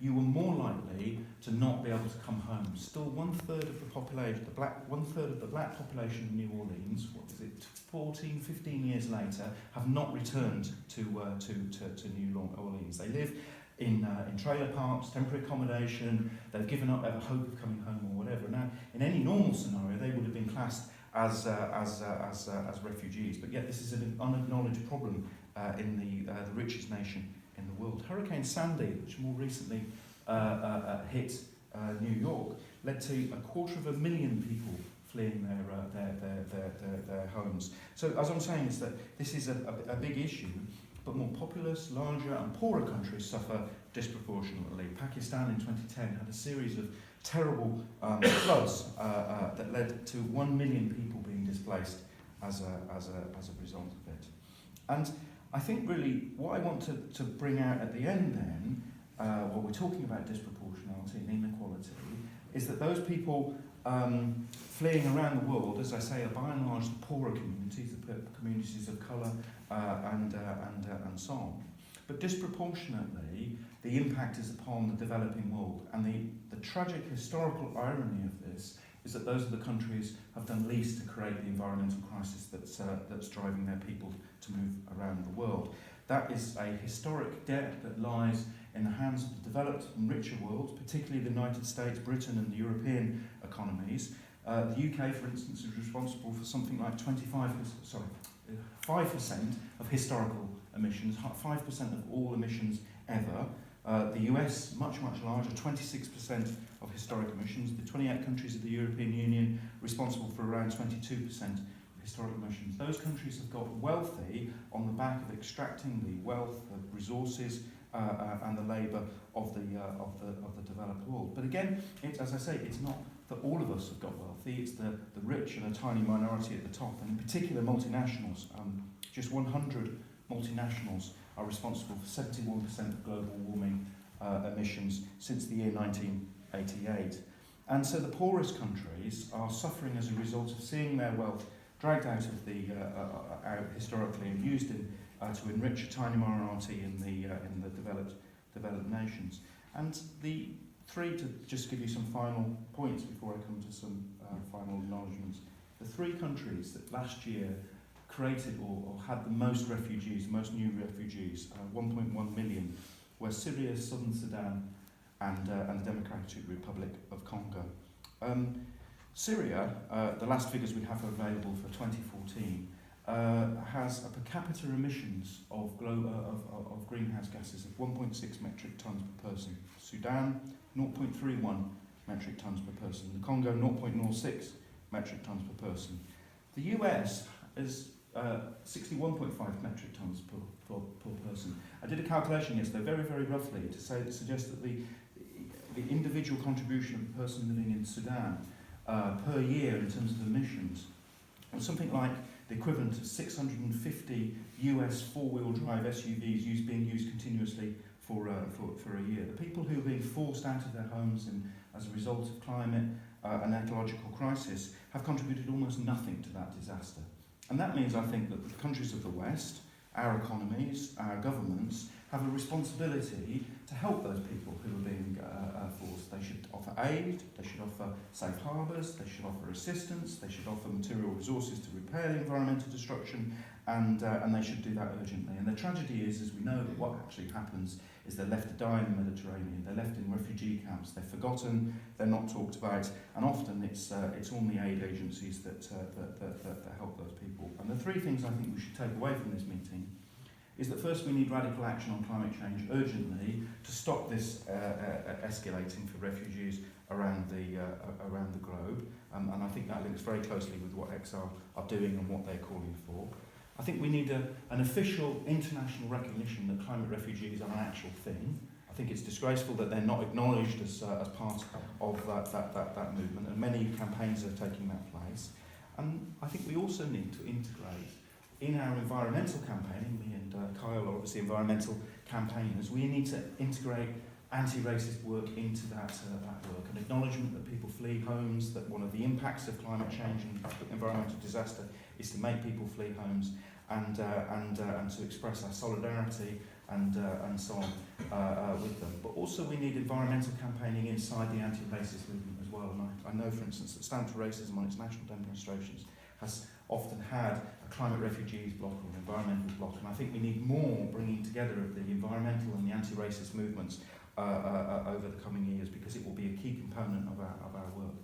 you were more likely to not be able to come home. Still, one-third of the population, one-third of the black population of New Orleans, 14, 15 years later, have not returned to New Orleans. They live in trailer parks, temporary accommodation. They've given up ever hope of coming home or whatever. Now, in any normal scenario, they would have been classed as refugees, but yet this is an unacknowledged problem in the richest nation in the world. Hurricane Sandy, which more recently hit New York, led to 250,000 people fleeing their homes. So, as I'm saying, is that this is a big issue, but more populous, larger and poorer countries suffer disproportionately. Pakistan in 2010 had a series of terrible floods that led to 1 million people being displaced as a result of it. And I think really what I want to bring out at the end then, while we're talking about disproportionality and inequality, is that those people fleeing around the world, as I say, are by and large the poorer communities, the communities of colour and so on. But disproportionately, the impact is upon the developing world. And the tragic historical irony of this is that those are the countries have done least to create the environmental crisis that's driving their people to move around the world. That is a historic debt that lies in the hands of the developed and richer world, particularly the United States, Britain and the European economies. The UK, for instance, is responsible for something like 5% of historical emissions, 5% of all emissions ever. The US, much, much larger, 26% of historic emissions. The 28 countries of the European Union responsible for around 22% of historic emissions. Those countries have got wealthy on the back of extracting the wealth, the resources, and the labour of the developed world. But again, as I say, it's not that all of us have got wealthy. It's the rich and a tiny minority at the top, and in particular multinationals. Just 100 multinationals are responsible for 71% of global warming emissions since the year 1988. And so the poorest countries are suffering as a result of seeing their wealth dragged out of out historically and used to enrich a tiny minority in the developed nations. And the three, to just give you some final points before I come to some final acknowledgements, the three countries that last year created or had the most refugees, most new refugees, 1.1 million, were Syria, Southern Sudan, and the Democratic Republic of Congo. Syria, the last figures we have available for 2014, has a per capita emissions of greenhouse gases of 1.6 metric tonnes per person. Sudan, 0.31 metric tonnes per person. The Congo, 0.06 metric tonnes per person. The US is 61.5 metric tonnes per person. I did a calculation yesterday, very, very roughly, to suggest that the individual contribution of a person living in Sudan per year in terms of emissions was something like the equivalent of 650 US four-wheel drive SUVs being used continuously for a year. The people who are being forced out of their homes as a result of climate and ecological crisis have contributed almost nothing to that disaster. And that means, I think, that the countries of the West, our economies, our governments, have a responsibility to help those people who are being forced. They should offer aid, they should offer safe harbours, they should offer assistance, they should offer material resources to repair the environmental destruction, and they should do that urgently. And the tragedy is, as we know, that what actually happens is they're left to die in the Mediterranean, they're left in refugee camps, they're forgotten, they're not talked about, and often it's only aid agencies that help those people. And the three things I think we should take away from this meeting is that first we need radical action on climate change urgently to stop this escalating for refugees around the globe, and I think that links very closely with what XR are doing and what they're calling for. I think we need an official international recognition that climate refugees are an actual thing. I think it's disgraceful that they're not acknowledged as part of that movement, and many campaigns are taking that place. And I think we also need to integrate in our environmental campaigning, me and Kyle are obviously environmental campaigners, we need to integrate anti-racist work into that work, an acknowledgement that people flee homes, that one of the impacts of climate change and environmental disaster is to make people flee homes, and to express our solidarity and so on with them. But also we need environmental campaigning inside the anti-racist movement as well. And I know, for instance, that Stand for Racism on its national demonstrations has often had a climate refugees block or an environmental block, and I think we need more bringing together of the environmental and the anti-racist movements over the coming years, because it will be a key component of our work.